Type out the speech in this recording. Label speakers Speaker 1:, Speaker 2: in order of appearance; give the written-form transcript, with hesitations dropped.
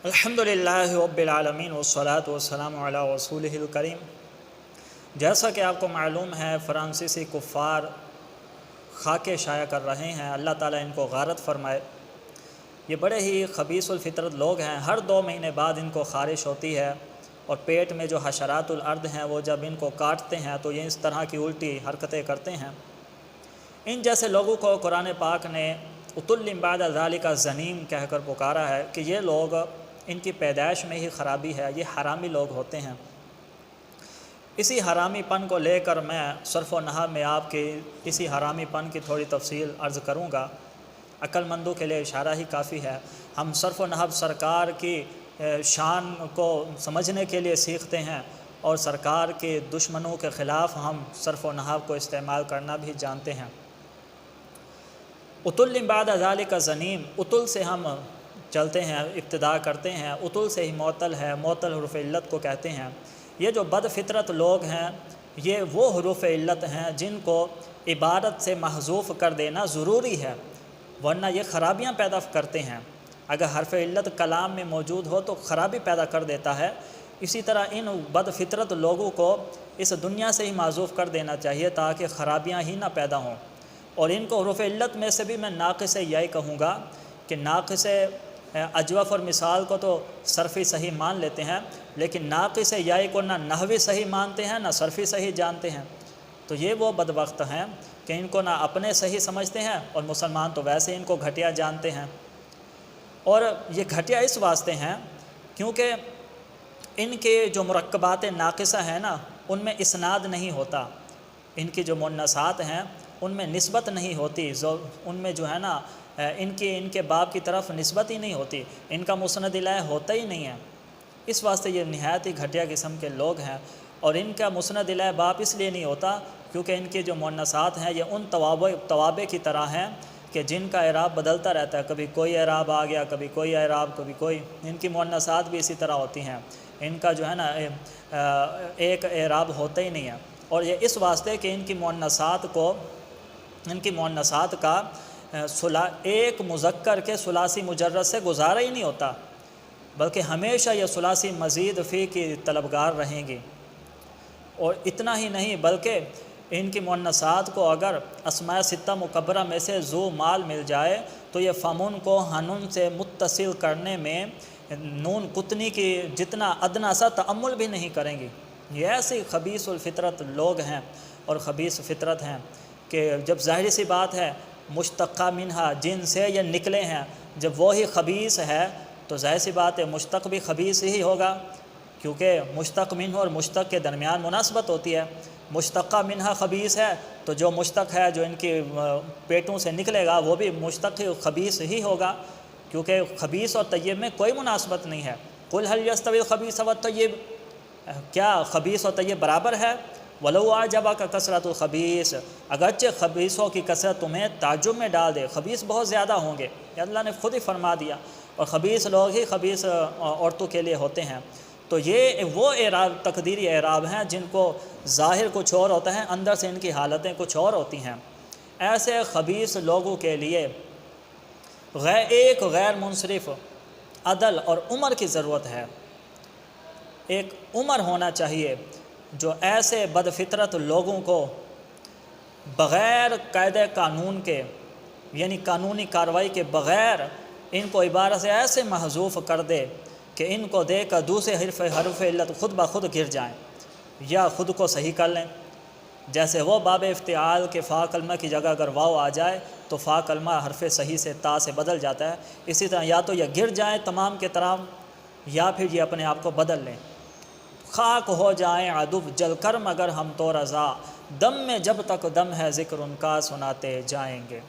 Speaker 1: الحمدللہ رب العالمین والصلاة والسلام علی رسولہ الکریم۔ جیسا کہ آپ کو معلوم ہے، فرانسیسی کفار خاکے شائع کر رہے ہیں، اللہ تعالیٰ ان کو غارت فرمائے۔ یہ بڑے ہی خبیث الفطرت لوگ ہیں، ہر 2 مہینے بعد ان کو خارش ہوتی ہے، اور پیٹ میں جو حشرات الارض ہیں وہ جب ان کو کاٹتے ہیں تو یہ اس طرح کی الٹی حرکتیں کرتے ہیں۔ ان جیسے لوگوں کو قرآن پاک نے عتل بعد ذالک زنیم کہہ کر پکارا ہے کہ یہ لوگ، ان کی پیدائش میں ہی خرابی ہے، یہ حرامی لوگ ہوتے ہیں۔ اسی حرامی پن کو لے کر میں صرف و نحو میں آپ کے اسی حرامی پن کی تھوڑی تفصیل عرض کروں گا۔ عقل مندوں کے لیے اشارہ ہی کافی ہے۔ ہم صرف و نحو سرکار کی شان کو سمجھنے کے لیے سیکھتے ہیں، اور سرکار کے دشمنوں کے خلاف ہم صرف و نحو کو استعمال کرنا بھی جانتے ہیں۔ عتل بعد ذالک زنیم، عتل سے ہم چلتے ہیں، ابتدا کرتے ہیں، عتل سے ہی معطل ہے، معطل حروف علت کو کہتے ہیں۔ یہ جو بد فطرت لوگ ہیں، یہ وہ حروف علت ہیں جن کو عبارت سے محذوف کر دینا ضروری ہے، ورنہ یہ خرابیاں پیدا کرتے ہیں۔ اگر حرف علت کلام میں موجود ہو تو خرابی پیدا کر دیتا ہے۔ اسی طرح ان بد فطرت لوگوں کو اس دنیا سے ہی معذوف کر دینا چاہیے تاکہ خرابیاں ہی نہ پیدا ہوں۔ اور ان کو حروف علت میں سے بھی میں ناقص یائی کہوں گا کہ ناقص اجوف اور مثال کو تو صرفی صحیح مان لیتے ہیں، لیکن ناقص یائی کو نہ نحوی صحیح مانتے ہیں نہ صرفی صحیح جانتے ہیں۔ تو یہ وہ بدبخت ہیں کہ ان کو نہ اپنے صحیح سمجھتے ہیں، اور مسلمان تو ویسے ان کو گھٹیا جانتے ہیں۔ اور یہ گھٹیا اس واسطے ہیں کیونکہ ان کے جو مرکبات ناقصہ ہیں نا، ان میں اسناد نہیں ہوتا۔ ان کی جو مونثات ہیں ان میں نسبت نہیں ہوتی، ان میں جو ہے نا ان کے باب کی طرف نسبت ہی نہیں ہوتی، ان کا مسند الیہ ہوتا ہی نہیں ہے۔ اس واسطے یہ نہایت ہی گھٹیا قسم کے لوگ ہیں، اور ان کا مسند الیہ باب اس لیے نہیں ہوتا کیونکہ ان کی جو مونثات ہیں یہ ان توابع کی طرح ہیں کہ جن کا اعراب بدلتا رہتا ہے، کبھی کوئی اعراب آ گیا، کبھی کوئی اعراب، کبھی کوئی۔ ان کی مونثات بھی اسی طرح ہوتی ہیں، ان کا جو ہے نا ایک اعراب ہوتا ہی نہیں ہے۔ اور یہ اس واسطے کہ ان کی مونثات کا ایک مذکر کے ثلاثی مجرد سے گزارا ہی نہیں ہوتا، بلکہ ہمیشہ یہ ثلاثی مزید فی کی طلبگار رہیں گی۔ اور اتنا ہی نہیں بلکہ ان کی مونثات کو اگر اسماء ستہ مکبرہ میں سے ذو مال مل جائے تو یہ فمن کو ہنن سے متصل کرنے میں نون قطنی کی جتنا ادنا سا تأمل بھی نہیں کریں گی۔ یہ ایسی خبیث الفطرت لوگ ہیں اور خبیث فطرت ہیں کہ جب ظاہری سی بات ہے مشتقہ منہا جن سے یہ نکلے ہیں، جب وہی خبیث ہے تو ظاہر سی بات ہے مشتق بھی خبیث ہی ہوگا، کیونکہ مشتق منہ اور مشتق کے درمیان مناسبت ہوتی ہے۔ مشتقہ منہا خبیث ہے تو جو مشتق ہے جو ان کی پیٹوں سے نکلے گا وہ بھی مشتق خبیث ہی ہوگا، کیونکہ خبیث اور طیب میں کوئی مناسبت نہیں ہے۔ قل هل يستوي الخبيث والطيب، کیا خبیث اور طیب برابر ہے؟ وَلَوْ أَعْجَبَكَ كَثْرَةُ الْخَبِيثِ، اگرچہ خبیثوں کی کثرت تمہیں تعجب میں ڈال دے، خبیث بہت زیادہ ہوں گے، یہ اللہ نے خود ہی فرما دیا، اور خبیث لوگ ہی خبیث عورتوں کے لیے ہوتے ہیں۔ تو یہ وہ اعراب تقدیری اعراب ہیں جن کو ظاہر کچھ اور ہوتا ہے، اندر سے ان کی حالتیں کچھ اور ہوتی ہیں۔ ایسے خبیث لوگوں کے لیے ایک غیر منصرف عدل اور عمر کی ضرورت ہے۔ ایک عمر ہونا چاہیے جو ایسے بد فطرت لوگوں کو بغیر قاعدہ قانون کے، یعنی قانونی کارروائی کے بغیر، ان کو عبارت سے ایسے محذوف کر دے کہ ان کو دے کر دوسرے حرف علت خود بخود گر جائیں یا خود کو صحیح کر لیں۔ جیسے وہ باب افتعال کے فا کلمہ کی جگہ اگر واو آ جائے تو فا کلمہ حرف صحیح سے تا سے بدل جاتا ہے۔ اسی طرح یا تو یہ گر جائیں تمام کے تمام، یا پھر یہ اپنے آپ کو بدل لیں۔ خاک ہو جائیں عدو جل کر مگر ہم تو رضا، دم میں جب تک دم ہے ذکر ان کا سناتے جائیں گے۔